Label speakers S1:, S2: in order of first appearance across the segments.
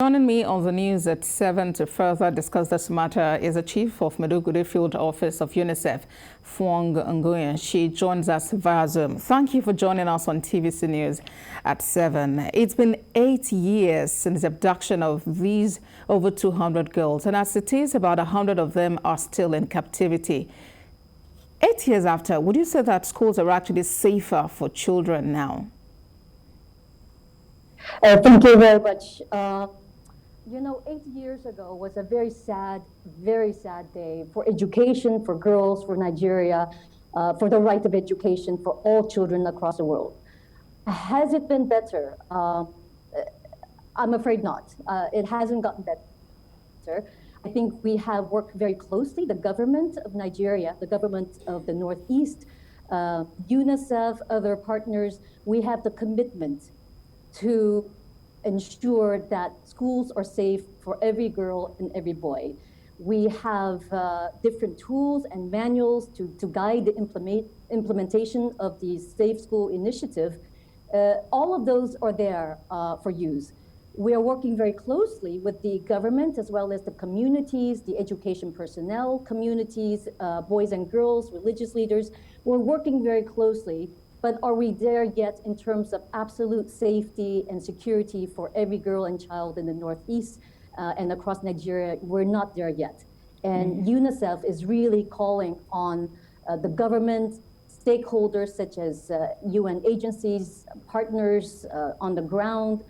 S1: Joining me on the news at 7 to further discuss this matter is the Chief of Maiduguri Field Office of UNICEF, Phuong Nguyen. She joins us via Zoom. Thank you for joining us on TVC News at 7. It's been 8 years since the abduction of these over 200 girls, and as it is, about 100 of them are still in captivity. 8 years after, would you say that schools are actually safer for children now?
S2: Thank you very much. 8 years ago was a very sad day for education, for girls, for Nigeria, for the right of education for all children across the world. Has it been better? I'm afraid not. It hasn't gotten better. I think we have worked very closely, the government of Nigeria, the government of the Northeast, UNICEF, other partners. We have the commitment to ensure that schools are safe for every girl and every boy. We have different tools and manuals to guide the implementation of the Safe School Initiative. All of those are there for use. We are working very closely with the government as well as the communities, the education personnel, communities, boys and girls, religious leaders. We're working very closely. But are we there yet in terms of absolute safety and security for every girl and child in the Northeast and across Nigeria? We're not there yet. And UNICEF is really calling on the government, stakeholders such as UN agencies, partners on the ground,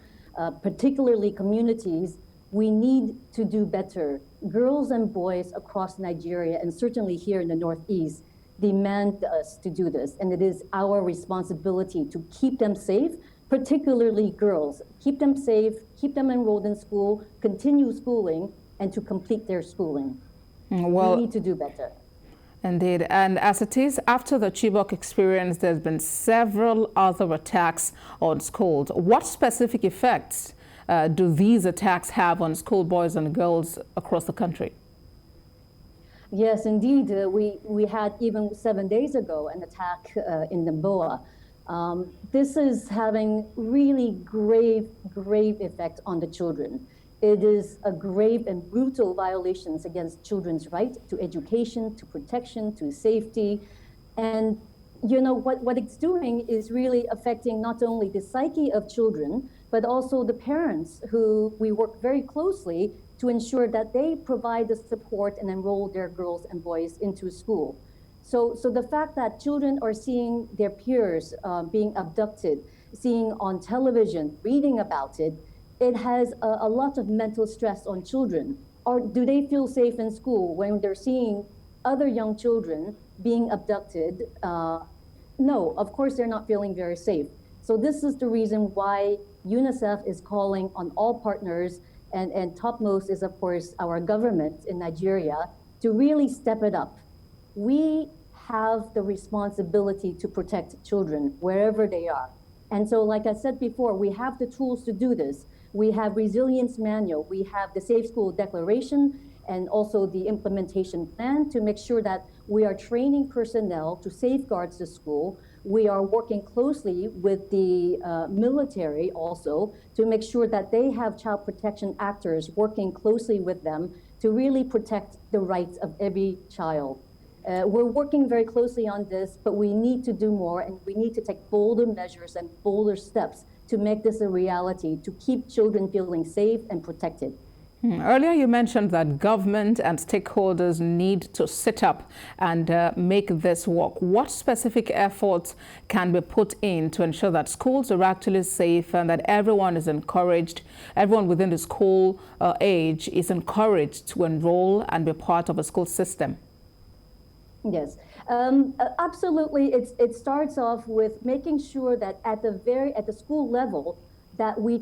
S2: particularly communities. We need to do better. Girls and boys across Nigeria, and certainly here in the Northeast, demand us to do this, and it is our responsibility to keep them safe, particularly girls. Keep them safe, keep them enrolled in school, continue schooling, and to complete their schooling. Well, we need to do better.
S1: Indeed, and as it is, after the Chibok experience, there's been several other attacks on schools. What specific effects do these attacks have on schoolboys and girls across the country?
S2: Yes, indeed. We had even 7 days ago an attack in Namboa. This is having really grave effect on the children. It is a grave and brutal violations against children's right to education, to protection, to safety. And what it's doing is really affecting not only the psyche of children, but also the parents who we work very closely to ensure that they provide the support and enroll their girls and boys into school. So the fact that children are seeing their peers being abducted, seeing on television, reading about it, it has a lot of mental stress on children. Or do they feel safe in school when they're seeing other young children being abducted? No, of course they're not feeling very safe. So this is the reason why UNICEF is calling on all partners, and topmost is, of course, our government in Nigeria, to really step it up. We have the responsibility to protect children wherever they are. And so, like I said before, we have the tools to do this. We have resilience manual, we have the Safe School Declaration, and also the implementation plan to make sure that we are training personnel to safeguard the school. We are working closely with the military also to make sure that they have child protection actors working closely with them to really protect the rights of every child. We're working very closely on this, but we need to do more, and we need to take bolder measures and bolder steps to make this a reality, to keep children feeling safe and protected.
S1: Earlier you mentioned that government and stakeholders need to sit up and make this work. What specific efforts can be put in to ensure that schools are actually safe and that everyone is encouraged, everyone within the school age is encouraged to enroll and be part of a school system?
S2: Yes, absolutely. It starts off with making sure that at the school level, that we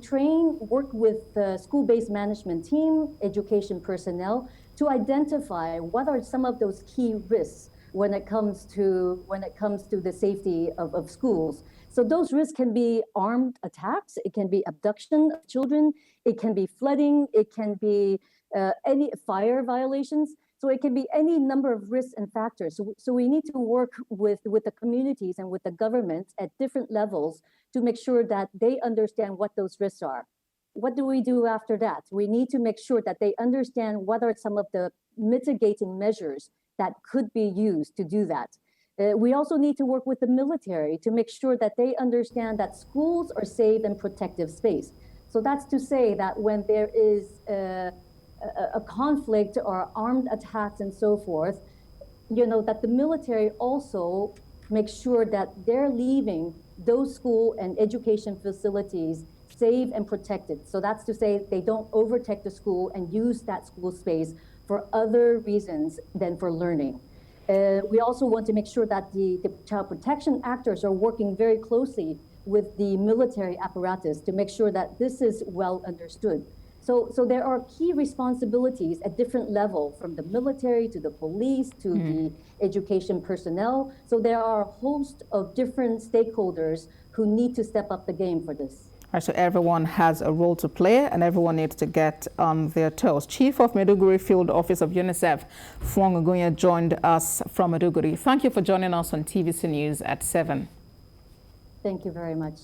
S2: work with the school-based management team, education personnel, to identify what are some of those key risks when it comes to the safety of schools. So those risks can be armed attacks, it can be abduction of children, it can be flooding, it can be any fire violations. So it can be any number of risks and factors. So we need to work with the communities and with the government at different levels to make sure that they understand what those risks are. what do we do after that? We need to make sure that they understand what are some of the mitigating measures that could be used to do that. We also need to work with the military to make sure that they understand that schools are safe and protective space. So that's to say that when there is a conflict or armed attacks and so forth, that the military also makes sure that they're leaving those school and education facilities safe and protected. So that's to say they don't overtake the school and use that school space for other reasons than for learning. We also want to make sure that the child protection actors are working very closely with the military apparatus to make sure that this is well understood. So there are key responsibilities at different levels, from the military to the police to the education personnel. So there are a host of different stakeholders who need to step up the game for this.
S1: Right, so everyone has a role to play and everyone needs to get on their toes. Chief of Maiduguri Field Office of UNICEF, Phuong Nguyen, joined us from Maiduguri. Thank you for joining us on TVC News at 7.
S2: Thank you very much.